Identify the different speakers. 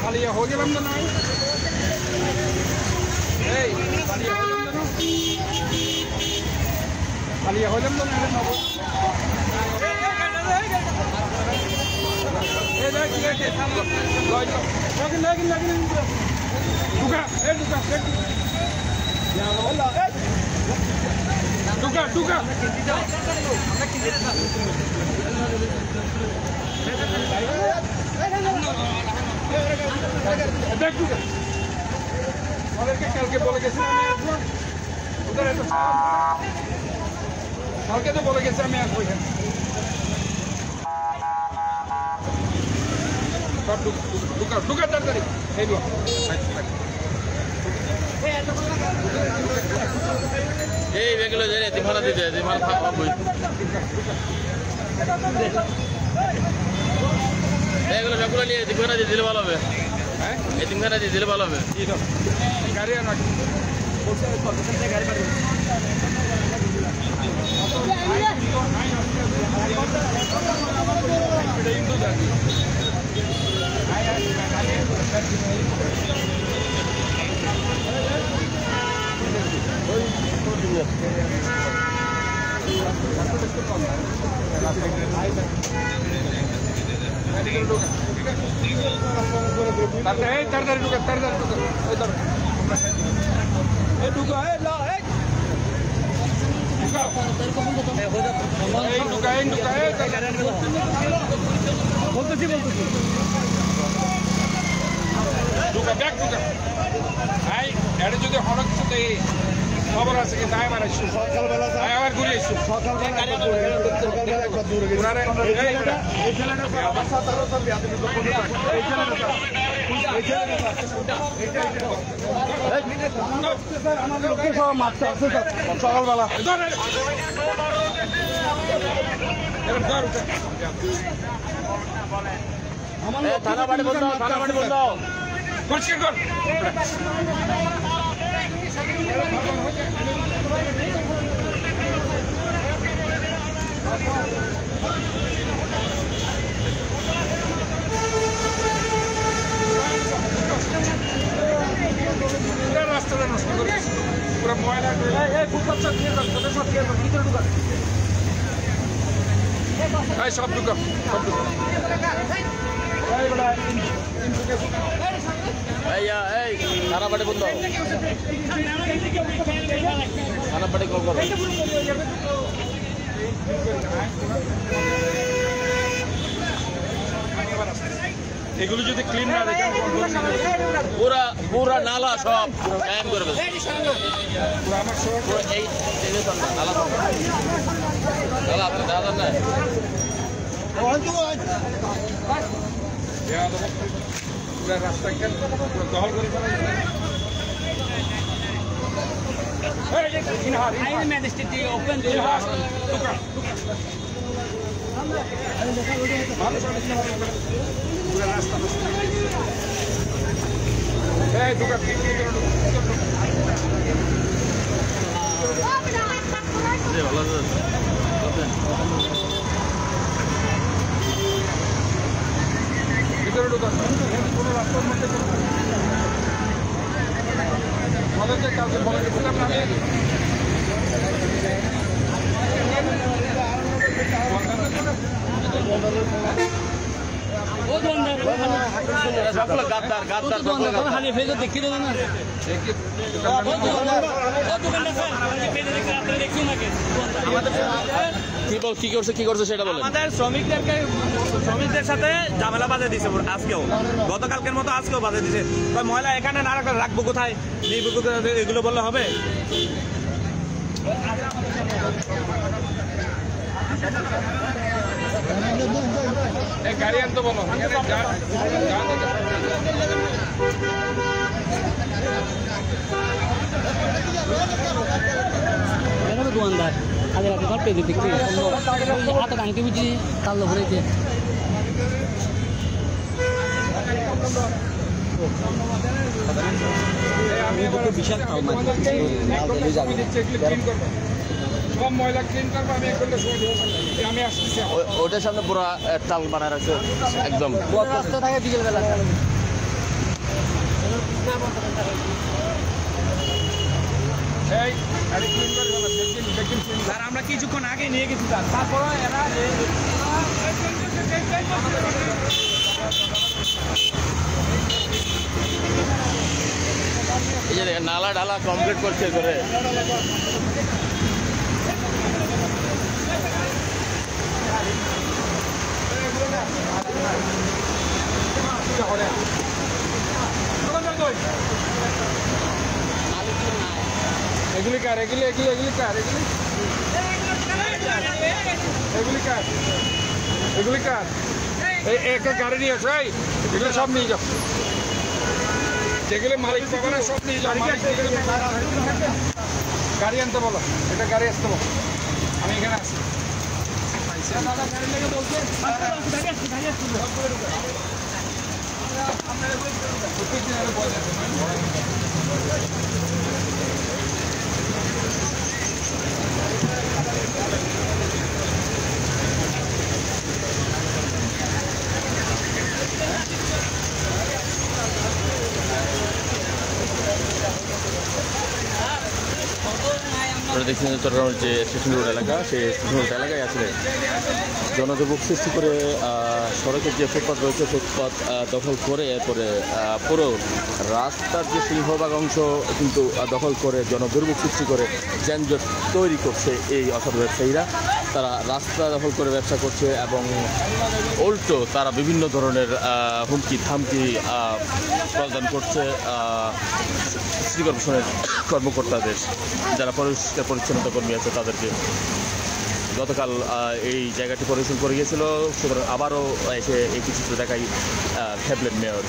Speaker 1: খালিয়া হয়ে গেলাম তো নয় এই খালিয়া হইলাম তো নয় নব কালকে বলে গেছি কালকে তো বলে গেছি আমি আসবো এখানে ঢুকা তাড়াতাড়ি এইগুলো
Speaker 2: এই বেগুলো যে এতিমখানা দিতে এতিমখানা থাকবই এগুলো বেগুলো নিয়ে এতিমখানা দিয়ে দিলে ভালো হবে
Speaker 1: হ্যাঁ
Speaker 2: এতিমখানা দিয়ে দিলে ভালো হবে
Speaker 1: গাড়ি আনা গাড়ি তাড়াতাড়ি ঢুকা তাড়াতাড়ি ঢুকা বলতেছি ঢুকা ব্যাগ ঢুকা এটা যদি হঠাৎ কিছু খবর আছে কিন্তু আবার আসছো সকালবেলা আবার ঘুরে আসছো সকালবেলা
Speaker 2: থানা বাড়ি বন্ধ থানা বাড়ি বন্ধ
Speaker 1: পরিষ্কার কর রাস্তাটা নষ্ট করে পুরো ময়লা সব ঢুকা সব ঢুকা
Speaker 2: এই থানা বাড়ি বন্ধ থানা বাড়ি কল করো
Speaker 1: এগুলো যদি ক্লিন না দেখেন
Speaker 2: পুরা পুরা নালা সব কায়েম করবে
Speaker 1: আমার শহর
Speaker 2: এই নালা নালা আপনি দাদা না
Speaker 1: পুরো রাস্তা দখল করে ভিতরে ঢুকা কোনো রাস্তার মধ্যে আমাদেরকে কালকে বলে গেছিলাম না
Speaker 2: কি করছে সেটা বলেন।
Speaker 3: আমাদের শ্রমিকদের সাথে ঝামেলা বাজে দিছে আজকেও, গতকালকের মতো আজকেও বাজে দিছে। ময়লা এখানে না রাখবো কোথায়, এগুলো বললে হবে?
Speaker 1: গাড়ি আনতে বলো
Speaker 3: দোকানদার
Speaker 4: আগে রাতে ধর পেজে দেখতে হাতে ভাঙতে বুঝি কাল ভরেছে
Speaker 1: বিশাল সব ময়লা ক্লিন করবো আমি 1 ঘন্টা সময় দেবো আমি আসতেছি
Speaker 2: ওটার সামনে পুরো তাল বানায় রাখছে একদম
Speaker 4: রাস্তা থাকে বিকেলবেলা
Speaker 1: এই আরে ক্লিন করবো না দেখুন
Speaker 3: স্যার আমরা কিছুক্ষণ আগে নিয়ে গেছি স্যার তারপরে এরা
Speaker 2: এই যে দেখেন, নালা ঢালা কমপ্লিট করছে করে
Speaker 1: এগুলি কার এগুলি কার এগুলি কার এই একটা গাড়ি নিয়ে আসো এই এগুলো সব নিয়ে যাও যেগুলো মালিক পাবে না সব নিয়ে যাও গাড়ি আনতে বলো এটা গাড়ি আসতে বলো আমি এখানে আসি
Speaker 2: আপনারা দেখছেন চট্টগ্রামের যে স্টেশন রোড এলাকা সেই স্টেশন রোড এলাকায় আসলে জনদুর্ভোগ সৃষ্টি করে সড়কের যে ফুটপাত রয়েছে ফুটপাত দখল করে এরপরে পুরো রাস্তার যে সিংহভাগ অংশ কিন্তু দখল করে জনদুর্ভোগ সৃষ্টি করে যানজট তৈরি করছে এই অসাধু ব্যবসায়ীরা। তারা রাস্তা দখল করে ব্যবসা করছে এবং উল্টো তারা বিভিন্ন ধরনের হুমকি থামকি প্রদান করছে সিটি কর্পোরেশনের কর্মকর্তাদের, যারা পরিষ্কার পরিচ্ছন্নতা কর্মী আছে তাদেরকে। গতকাল এই জায়গাটি পরিদর্শন করে গিয়েছিল, সুতরাং আবারও এসে এই চিত্র দেখাই খেপলেন মেয়র।